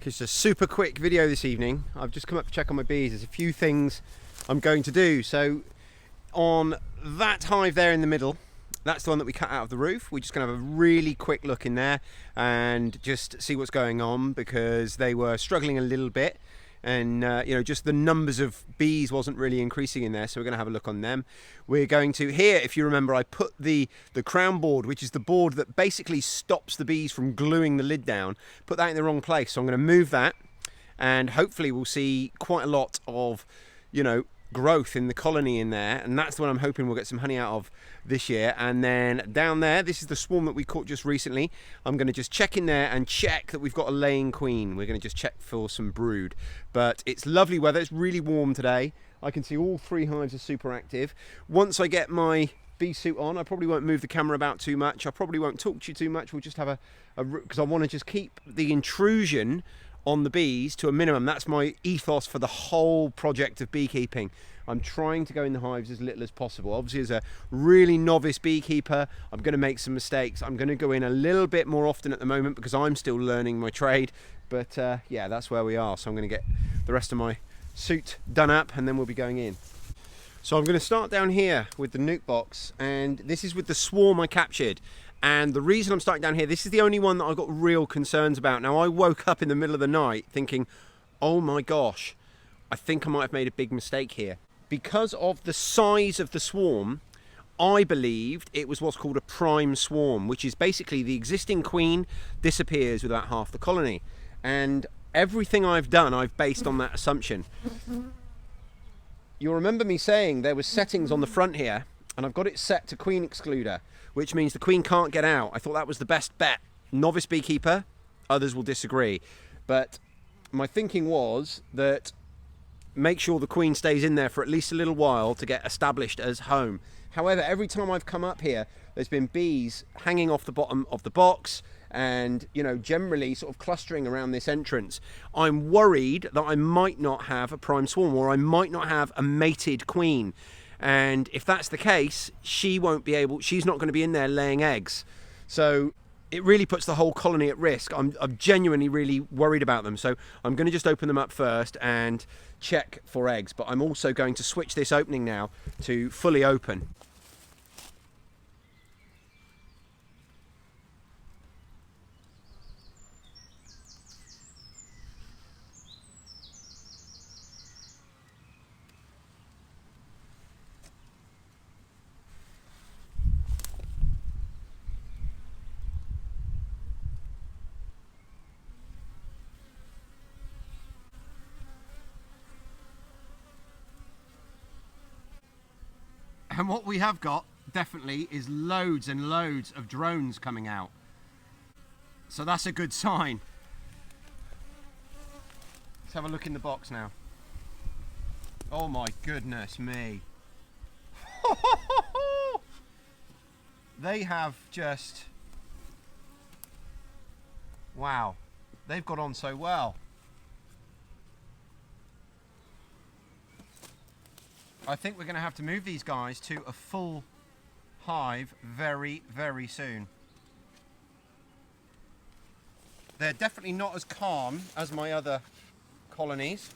It's a super quick video this evening. I've just come up to check on my bees. There's a few things I'm going to do. So on that hive there in the middle, that's the one that we cut out of the roof. We're just going to have a really quick look in there and just see what's going on, because they were struggling a little bit, and just the numbers of bees wasn't really increasing in there, so we're going to have a look on them. We're going to, here, if you remember, I put the crown board, which is the board that basically stops the bees from gluing the lid down, put that in the wrong place. So I'm going to move that, and hopefully we'll see quite a lot of growth in the colony in there, and that's the one I'm hoping we'll get some honey out of this year. And then down there, this is the swarm that we caught just recently. I'm going to just check in there and check that we've got a laying queen. We're going to just check for some brood. But it's lovely weather. It's really warm today. I can see all 3 hives are super active. Once I get my bee suit on, I probably won't move the camera about too much. I probably won't talk to you too much. We'll just have because I want to just keep the intrusion on the bees to a minimum. That's my ethos for the whole project of beekeeping. I'm trying to go in the hives as little as possible. Obviously, as a really novice beekeeper, I'm going to make some mistakes. I'm going to go in a little bit more often at the moment because I'm still learning my trade. But yeah, that's where we are. So I'm going to get the rest of my suit done up, and then we'll be going in. So I'm going to start down here with the nuke box, and this is with the swarm I captured. And the reason I'm starting down here, this is the only one that I've got real concerns about. Now, I woke up in the middle of the night thinking, oh my gosh, I think I might have made a big mistake here. Because of the size of the swarm, I believed it was what's called a prime swarm, which is basically the existing queen disappears with about half the colony. And everything I've done, I've based on that assumption. You'll remember me saying there was settings on the front here, and I've got it set to queen excluder, which means the queen can't get out. I thought that was the best bet. Novice beekeeper, others will disagree. But my thinking was that make sure the queen stays in there for at least a little while to get established as home. However, every time I've come up here, there's been bees hanging off the bottom of the box and, generally sort of clustering around this entrance. I'm worried that I might not have a prime swarm, or I might not have a mated queen. And if that's the case, she's not going to be in there laying eggs. So it really puts the whole colony at risk. I'm genuinely really worried about them. So I'm going to just open them up first and check for eggs. But I'm also going to switch this opening now to fully open. And what we have got, definitely, is loads and loads of drones coming out. So that's a good sign. Let's have a look in the box now. Oh my goodness me. They have just... wow. They've got on so well. I think we're going to have to move these guys to a full hive very, very soon. They're definitely not as calm as my other colonies.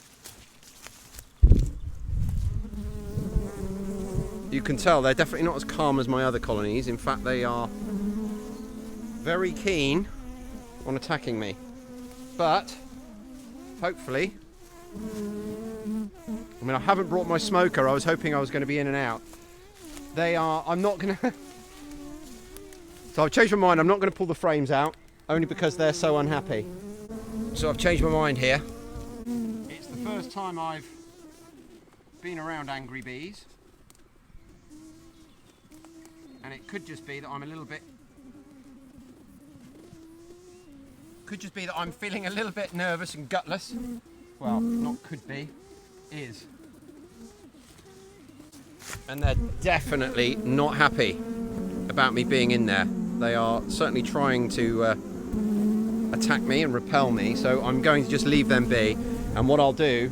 You can tell they're definitely not as calm as my other colonies. In fact, they are very keen on attacking me. But hopefully... I haven't brought my smoker. I was hoping I was going to be in and out. I'm not going to... So I've changed my mind. I'm not going to pull the frames out, only because they're so unhappy. So I've changed my mind here. It's the first time I've been around angry bees. And it could just be that I'm a little bit... Could just be that I'm feeling a little bit nervous and gutless. Well, not could be. Is. And they're definitely not happy about me being in there. They are certainly trying to attack me and repel me, so I'm going to just leave them be. And what I'll do,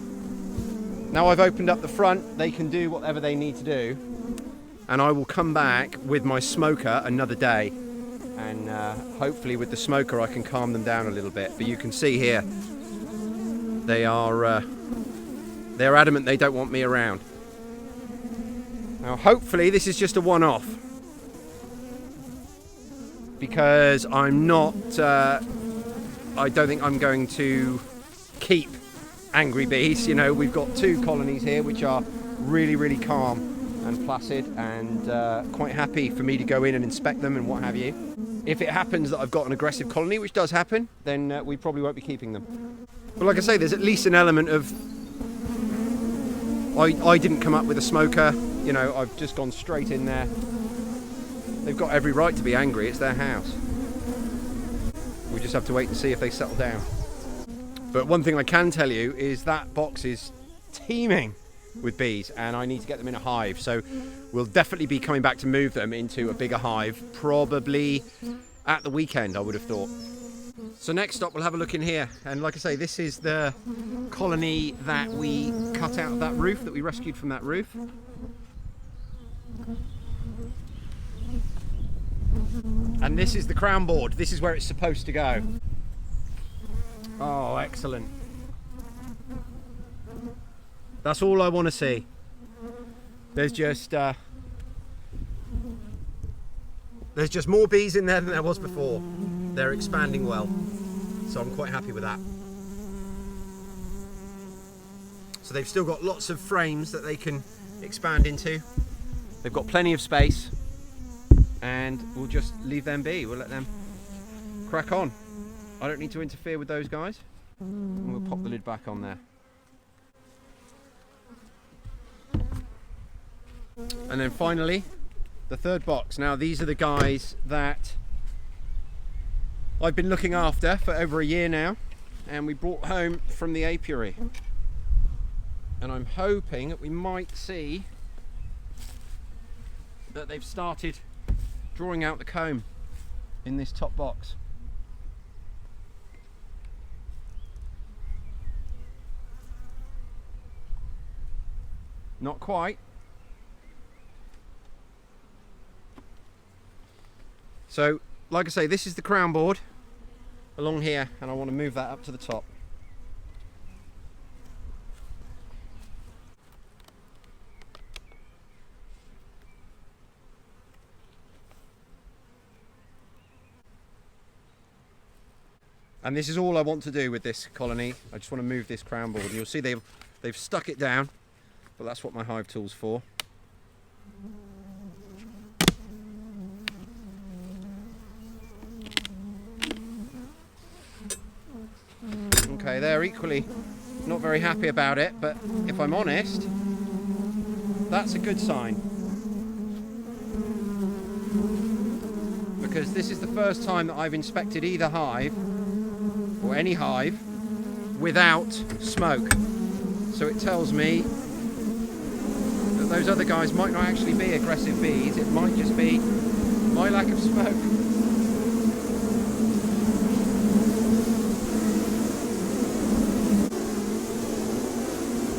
now I've opened up the front, they can do whatever they need to do, and I will come back with my smoker another day, and hopefully with the smoker I can calm them down a little bit. But you can see here they're adamant they don't want me around. Now hopefully this is just a one-off, because I'm not I don't think I'm going to keep angry bees. You know, we've got 2 colonies here which are really calm and placid and quite happy for me to go in and inspect them and what have you. If it happens that I've got an aggressive colony, which does happen, then we probably won't be keeping them. But like I say, there's at least an element of I didn't come up with a smoker, you know, I've just gone straight in there. They've got every right to be angry, it's their house. We just have to wait and see if they settle down. But one thing I can tell you is that box is teeming with bees, and I need to get them in a hive. So we'll definitely be coming back to move them into a bigger hive, probably at the weekend, I would have thought. So next stop, we'll have a look in here. And like I say, this is the colony that we cut out of that roof, that we rescued from that roof. And this is the crown board. This is where it's supposed to go. Oh, excellent. That's all I want to see. There's just more bees in there than there was before. They're expanding well, so I'm quite happy with that. So they've still got lots of frames that they can expand into. They've got plenty of space, and we'll just leave them be. We'll let them crack on. I don't need to interfere with those guys. And we'll pop the lid back on there. And then finally, the third box. Now these are the guys that I've been looking after for over a year now, and we brought home from the apiary. And I'm hoping that we might see that they've started drawing out the comb in this top box. Not quite. So, like I say, this is the crown board along here, and I want to move that up to the top. And this is all I want to do with this colony. I just want to move this crown board. And you'll see they've stuck it down, but that's what my hive tool's for. Okay, they're equally not very happy about it, but if I'm honest, that's a good sign. Because this is the first time that I've inspected either hive, or any hive, without smoke. So it tells me that those other guys might not actually be aggressive bees, it might just be my lack of smoke.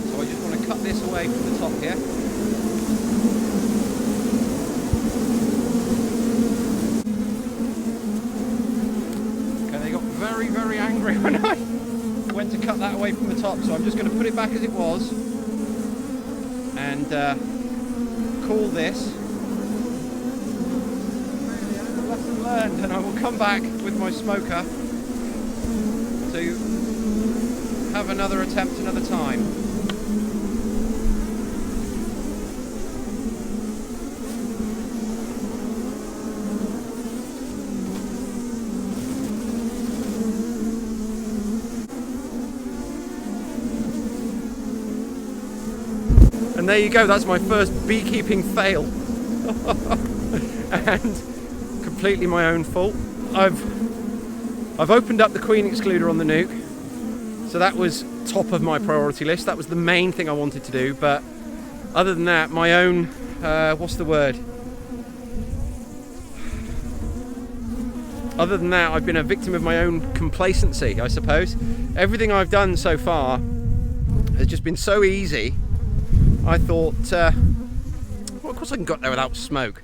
So I just want to cut this away from the top here. Very angry when I went to cut that away from the top, so I'm just going to put it back as it was and call this lesson learned, and I will come back with my smoker to have another attempt another time. And there you go, that's my first beekeeping fail. And completely my own fault. I've opened up the queen excluder on the nuke, so that was top of my priority list. That was the main thing I wanted to do, but other than that, my own, what's the word? Other than that, I've been a victim of my own complacency, I suppose. Everything I've done so far has just been so easy. I thought, well, of course I can go up there without smoke.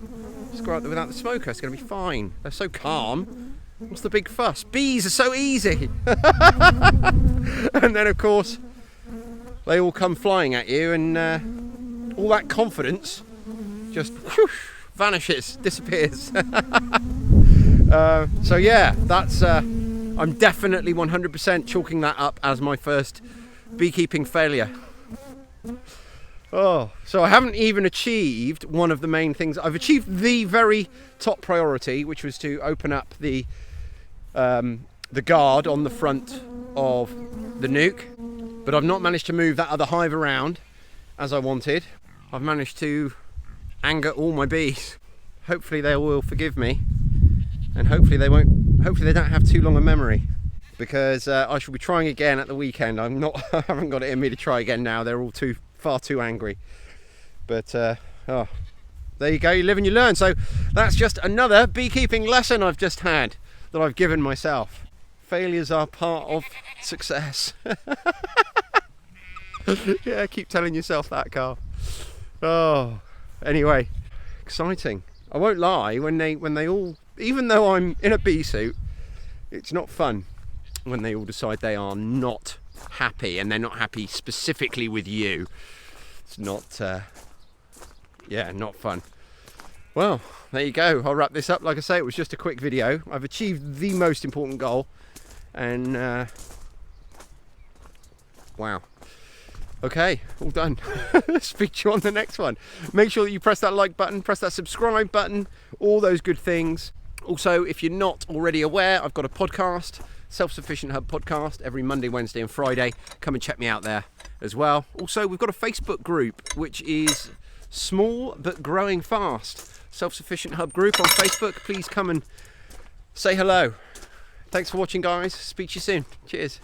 Just go out there without the smoker, it's going to be fine. They're so calm. What's the big fuss? Bees are so easy. And And then of course they all come flying at you, and all that confidence just whoosh, vanishes, disappears. So yeah, that's I'm definitely 100% chalking that up as my first beekeeping failure. Oh, so I haven't even achieved one of the main things. I've achieved the very top priority, which was to open up the guard on the front of the nuke, but I've not managed to move that other hive around as I wanted. I've managed to anger all my bees. Hopefully they will forgive me, and hopefully they don't have too long a memory, because I shall be trying again at the weekend. I haven't got it in me to try again now. They're all far too angry. But oh, there you go, you live and you learn. So that's just another beekeeping lesson I've just had, that I've given myself. Failures are part of success. Yeah, keep telling yourself that, Carl. Oh, anyway, exciting. I won't lie, when they all, even though I'm in a bee suit, it's not fun when they all decide they are not happy, and they're not happy specifically with you. It's not, yeah, not fun. Well, there you go. I'll wrap this up. Like I say, it was just a quick video. I've achieved the most important goal, and wow. Okay, all done. Speak to you on the next one. Make sure that you press that like button, press that subscribe button, all those good things. Also, if you're not already aware, I've got a podcast, Self-Sufficient Hub podcast, every Monday, Wednesday and Friday. Come and check me out there as well. Also, we've got a Facebook group, which is small but growing fast. Self-Sufficient Hub group on Facebook. Please come and say hello. Thanks for watching, guys. Speak to you soon. Cheers.